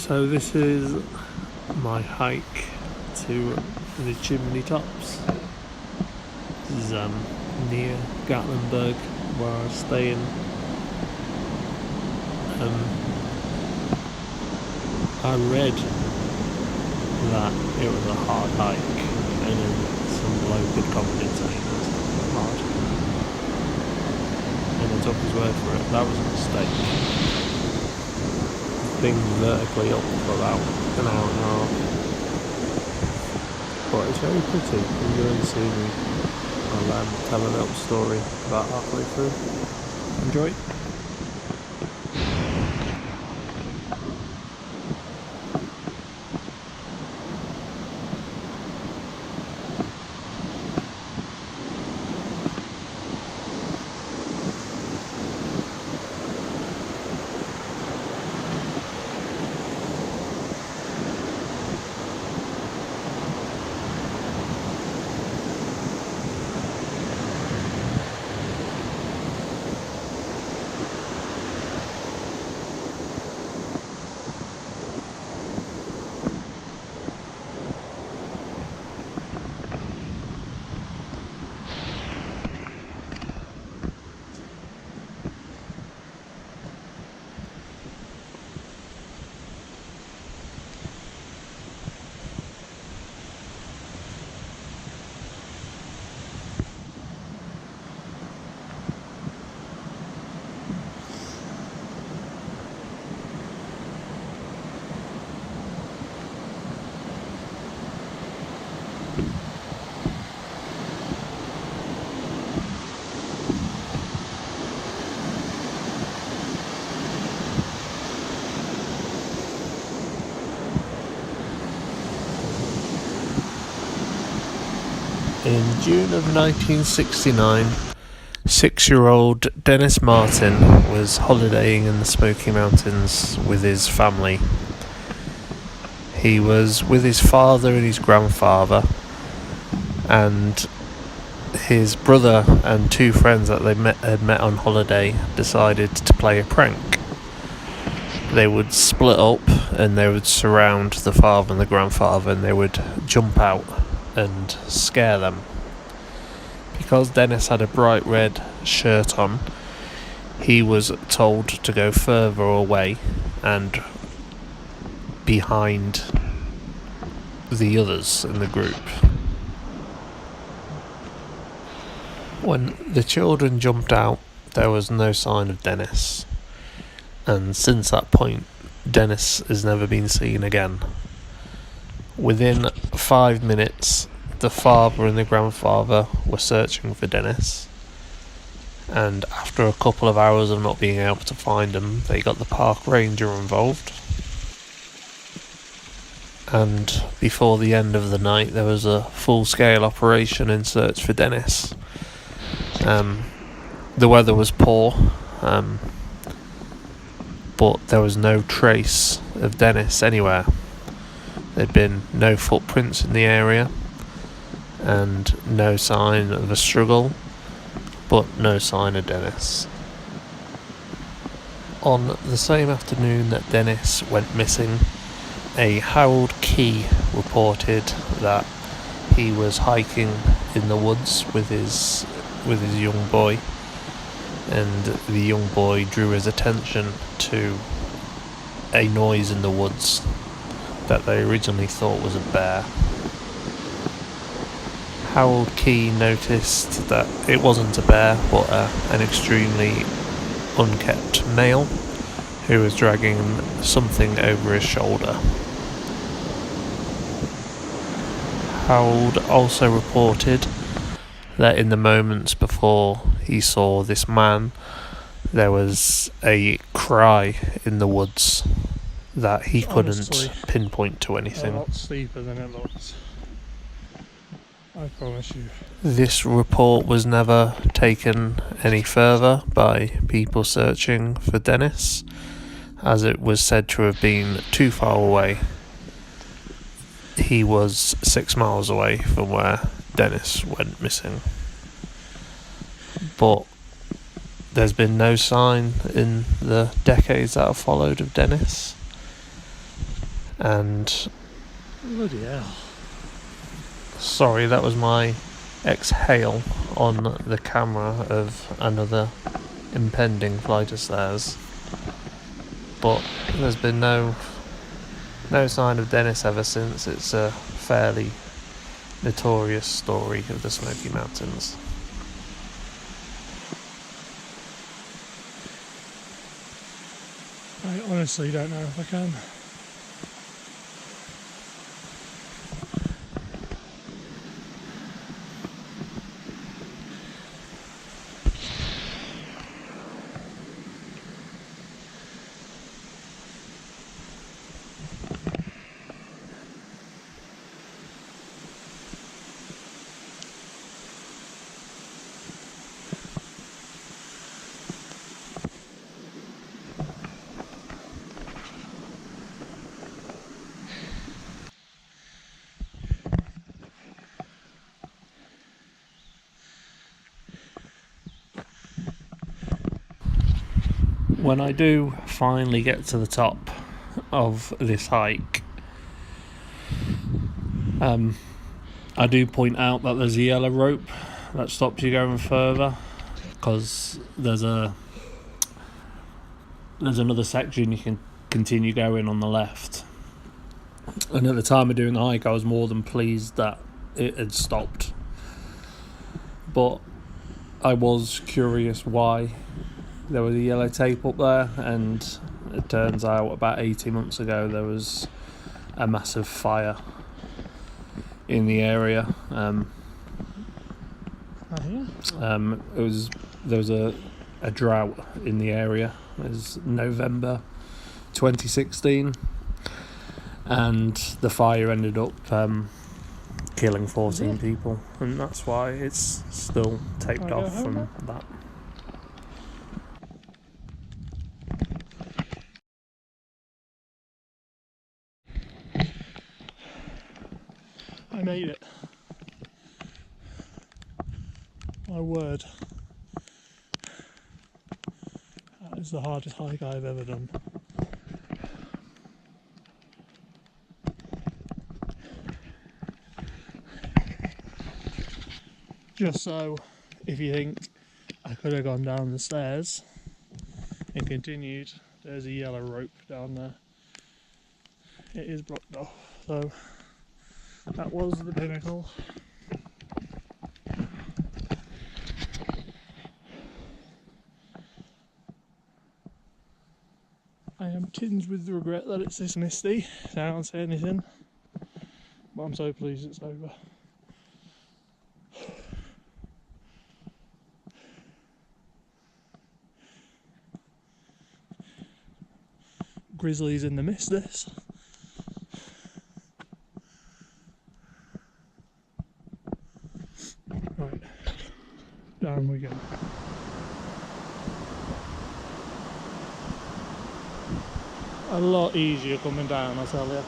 So this is my hike to the Chimney Tops. This is near Gatlinburg, where I was staying. I read that it was a hard hike, and then some bloke had commented saying it's not that hard, and I took his word for it. That was a mistake. Thing vertically up for about an hour and a half, but it's very pretty. Enjoy the scenery. I'll tell a little story about halfway through. Enjoy. In June of 1969, 6-year-old Dennis Martin was holidaying in the Smoky Mountains with his family. He was with his father and his grandfather, and his brother and 2 friends that they had met on holiday decided to play a prank. They would split up and they would surround the father and the grandfather, and they would jump out and scare them. Because Dennis had a bright red shirt on, he was told to go further away and behind the others in the group. When the children jumped out, there was no sign of Dennis, and since that point, Dennis has never been seen again. Within 5 minutes, the father and the grandfather were searching for Dennis, and after a couple of hours of not being able to find him, they got the park ranger involved. And before the end of the night, there was a full-scale operation in search for Dennis. The weather was poor, but there was no trace of Dennis anywhere. There'd been no footprints in the area, and no sign of a struggle, but no sign of Dennis. On the same afternoon that Dennis went missing, a Harold Key reported that he was hiking in the woods with his young boy, and the young boy drew his attention to a noise in the woods that they originally thought was a bear. Harold Key noticed that it wasn't a bear, but an extremely unkempt male who was dragging something over his shoulder. Harold also reported that in the moments before he saw this man, there was a cry in the woods that he couldn't pinpoint to anything. A lot steeper than it looks, I promise you. This report was never taken any further by people searching for Dennis, as it was said to have been too far away. He was 6 miles away from where Dennis went missing. But there's been no sign in the decades that have followed of Dennis. And Bloody hell. sorry, that was my exhale on the camera of another impending flight of stairs. But there's been no sign of Dennis ever since. It's a fairly notorious story of the Smoky Mountains. I honestly don't know if I can. When I do finally get to the top of this hike, I do point out that there's a yellow rope that stops you going further, because there's another section you can continue going on the left. And at the time of doing the hike, I was more than pleased that it had stopped. But I was curious why there was a yellow tape up there, and it turns out about 18 months ago there was a massive fire in the area. There was a drought in the area. It was November 2016, and the fire ended up killing 14 people, and that's why it's still taped off from that. I made it. My word. That is the hardest hike I've ever done. Just so, if you think I could have gone down the stairs and continued, there's a yellow rope down there. It is blocked off, so that was the pinnacle. I am tinged with the regret that it's this misty, so I can't say anything, but I'm so pleased it's over. Grizzlies in the mist, this. Right, down we go. A lot easier coming down, I tell you.